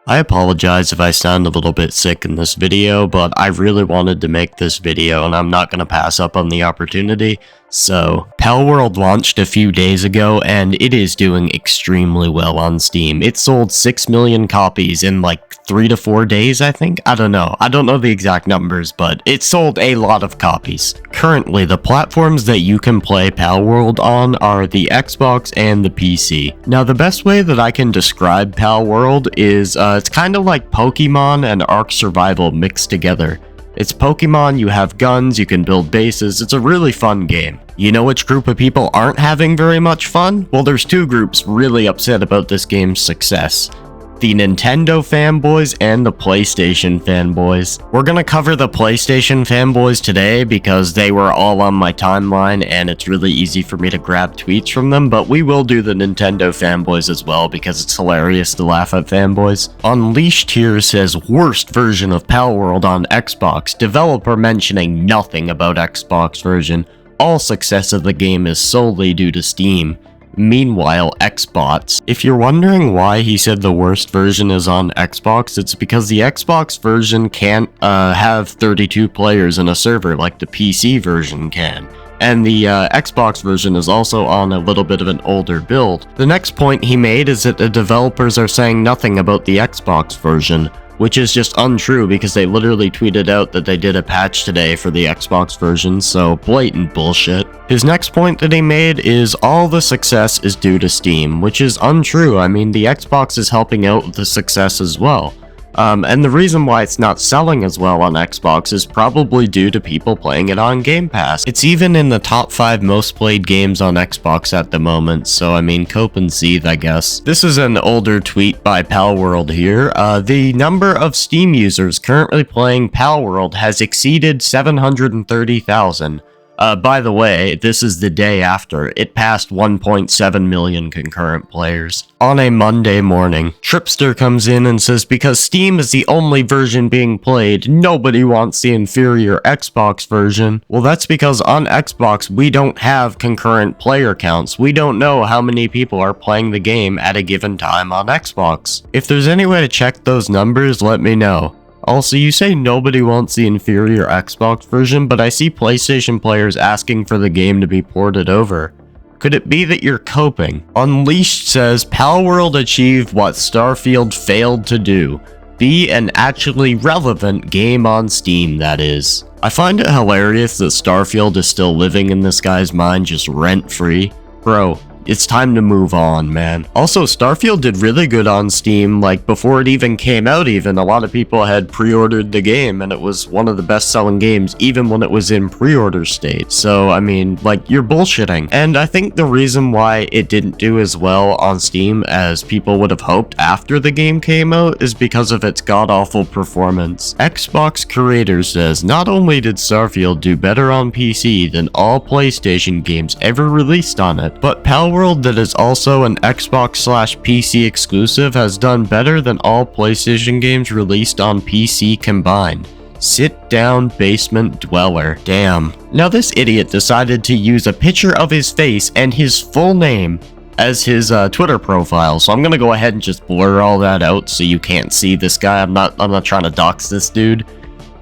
I apologize if I sound a little bit sick in this video, but I really wanted to make this video and I'm not going to pass up on the opportunity. So, Palworld launched a few days ago and it is doing extremely well on Steam. It sold 6 million copies in like 3 to 4 days, I think? I don't know. I don't know the exact numbers, but it sold a lot of copies. Currently, the platforms that you can play Palworld on are the Xbox and the PC. Now, the best way that I can describe Palworld is it's kind of like Pokemon and Ark Survival mixed together. It's Pokemon, you have guns, you can build bases, it's a really fun game. You know which group of people aren't having very much fun? Well, there's two groups really upset about this game's success. The Nintendo fanboys and the PlayStation fanboys. We're gonna cover the PlayStation fanboys today because they were all on my timeline and it's really easy for me to grab tweets from them, but we will do the Nintendo fanboys as well because it's hilarious to laugh at fanboys. Unleashed here says worst version of Palworld on Xbox, developer mentioning nothing about Xbox version. All success of the game is solely due to Steam. Meanwhile, Xbots. If you're wondering why he said the worst version is on Xbox, it's because the Xbox version can't have 32 players in a server like the PC version can. And the Xbox version is also on a little bit of an older build. The next point he made is that the developers are saying nothing about the Xbox version, which is just untrue because they literally tweeted out that they did a patch today for the Xbox version, so blatant bullshit. His next point that he made is all the success is due to Steam, which is untrue. I mean, the Xbox is helping out with the success as well. And the reason why it's not selling as well on Xbox is probably due to people playing it on Game Pass. It's even in the top 5 most played games on Xbox at the moment, so I mean, cope and seethe, I guess. This is an older tweet by Palworld here. The number of Steam users currently playing Palworld has exceeded 730,000. By the way, this is the day after. It passed 1.7 million concurrent players. On a Monday morning, Tripster comes in and says because Steam is the only version being played, nobody wants the inferior Xbox version. Well, that's because on Xbox, we don't have concurrent player counts. We don't know how many people are playing the game at a given time on Xbox. If there's any way to check those numbers, let me know. Also, you say nobody wants the inferior Xbox version, but I see PlayStation players asking for the game to be ported over. Could it be that you're coping? Unleashed says, Palworld achieved what Starfield failed to do. Be an actually relevant game on Steam, that is. I find it hilarious that Starfield is still living in this guy's mind just rent-free. Bro, it's time to move on, man. Also, Starfield did really good on Steam, like before it even came out even. A lot of people had pre-ordered the game and it was one of the best-selling games even when it was in pre-order state. So, I mean, like, you're bullshitting. And I think the reason why it didn't do as well on Steam as people would have hoped after the game came out is because of its god-awful performance. Xbox Creator says, not only did Starfield do better on PC than all PlayStation games ever released on it, but Palworld that is also an Xbox/PC exclusive has done better than all PlayStation games released on PC combined. Sit down, basement dweller. Damn. Now this idiot decided to use a picture of his face and his full name as his Twitter profile, so I'm gonna go ahead and just blur all that out so you can't see this guy. I'm not trying to dox this dude.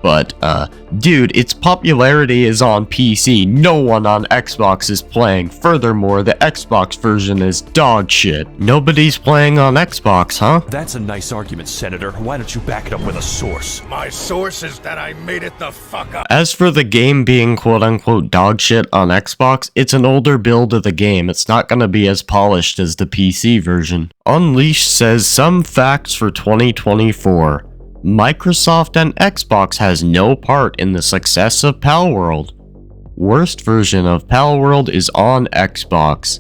But, dude, its popularity is on PC, no one on Xbox is playing. Furthermore, the Xbox version is dog shit. Nobody's playing on Xbox, huh? That's a nice argument, Senator. Why don't you back it up with a source? My source is that I made it the fuck up. As for the game being quote-unquote dog shit on Xbox, it's an older build of the game. It's not gonna be as polished as the PC version. Unleashed says some facts for 2024. Microsoft and Xbox has no part in the success of Palworld. Worst version of Palworld is on Xbox.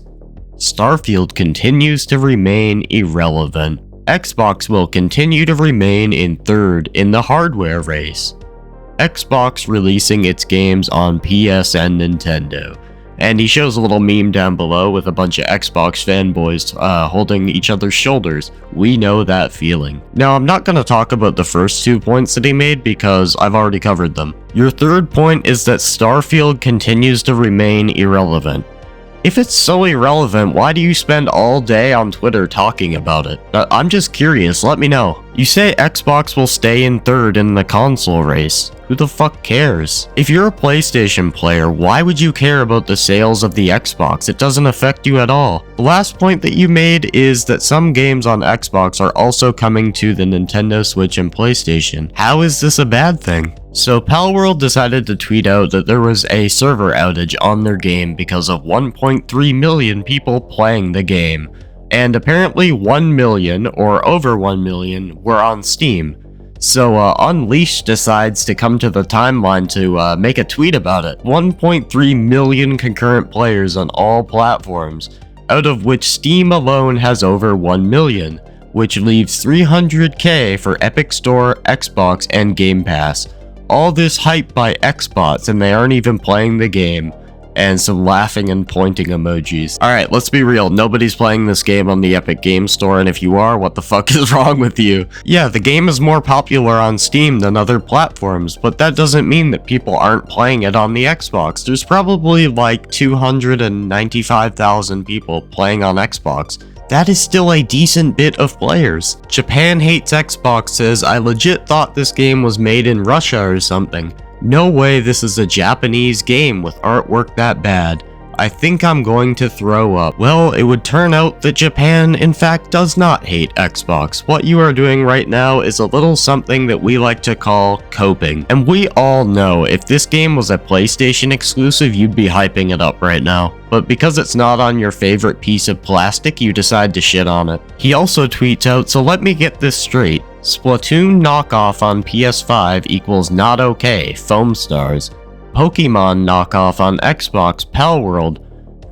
Starfield continues to remain irrelevant. Xbox will continue to remain in third in the hardware race. Xbox releasing its games on PS and Nintendo. And he shows a little meme down below with a bunch of Xbox fanboys holding each other's shoulders. We know that feeling. Now, I'm not going to talk about the first 2 points that he made because I've already covered them. Your third point is that Starfield continues to remain irrelevant. If it's so irrelevant, why do you spend all day on Twitter talking about it? I'm just curious, let me know. You say Xbox will stay in third in the console race. Who the fuck cares? If you're a PlayStation player, why would you care about the sales of the Xbox? It doesn't affect you at all. The last point that you made is that some games on Xbox are also coming to the Nintendo Switch and PlayStation. How is this a bad thing? So Palworld decided to tweet out that there was a server outage on their game because of 1.3 million people playing the game. And apparently 1 million, or over 1 million, were on Steam. So Unleashed decides to come to the timeline to make a tweet about it. 1.3 million concurrent players on all platforms, out of which Steam alone has over 1 million, which leaves 300k for Epic Store, Xbox, and Game Pass. All this hype by Xbots and they aren't even playing the game. And some laughing and pointing emojis. Alright, let's be real, nobody's playing this game on the Epic Game Store, and if you are, what the fuck is wrong with you? Yeah, the game is more popular on Steam than other platforms, but that doesn't mean that people aren't playing it on the Xbox. There's probably like 295,000 people playing on Xbox. That is still a decent bit of players. Japan Hates Xbox says, I legit thought this game was made in Russia or something. No way this is a Japanese game with artwork that bad. I think I'm going to throw up. Well, it would turn out that Japan, in fact, does not hate Xbox. What you are doing right now is a little something that we like to call coping. And we all know if this game was a PlayStation exclusive, you'd be hyping it up right now. But because it's not on your favorite piece of plastic, you decide to shit on it. He also tweets out, so let me get this straight. Splatoon knockoff on PS5 equals not okay, foam stars. Pokemon knockoff on Xbox, Palworld,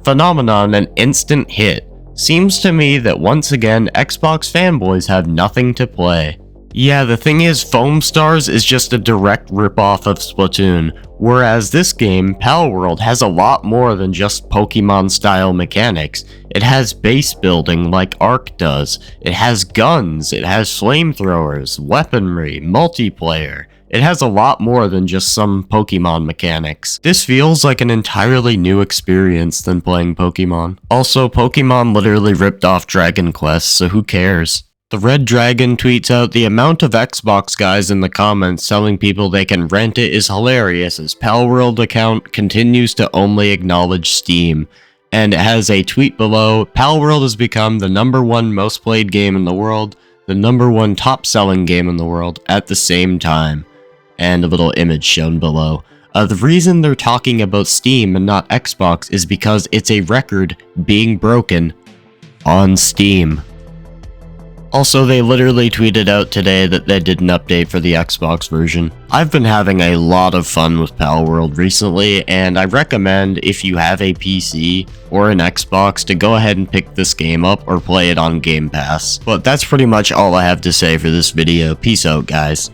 phenomenon an instant hit. Seems to me that once again, Xbox fanboys have nothing to play. Yeah, the thing is, Foam Stars is just a direct ripoff of Splatoon, whereas this game, Palworld, has a lot more than just Pokemon-style mechanics. It has base building like Ark does, it has guns, it has flamethrowers, weaponry, multiplayer. It has a lot more than just some Pokemon mechanics. This feels like an entirely new experience than playing Pokemon. Also, Pokemon literally ripped off Dragon Quest, so who cares? The Red Dragon tweets out, the amount of Xbox guys in the comments telling people they can rent it is hilarious as Palworld account continues to only acknowledge Steam. And it has a tweet below, Palworld has become the #1 most played game in the world, the #1 top selling game in the world at the same time. And a little image shown below. The reason they're talking about Steam and not Xbox is because it's a record being broken on Steam. Also, they literally tweeted out today that they did an update for the Xbox version. I've been having a lot of fun with Palworld recently, and I recommend if you have a PC or an Xbox to go ahead and pick this game up or play it on Game Pass. But that's pretty much all I have to say for this video. Peace out, guys.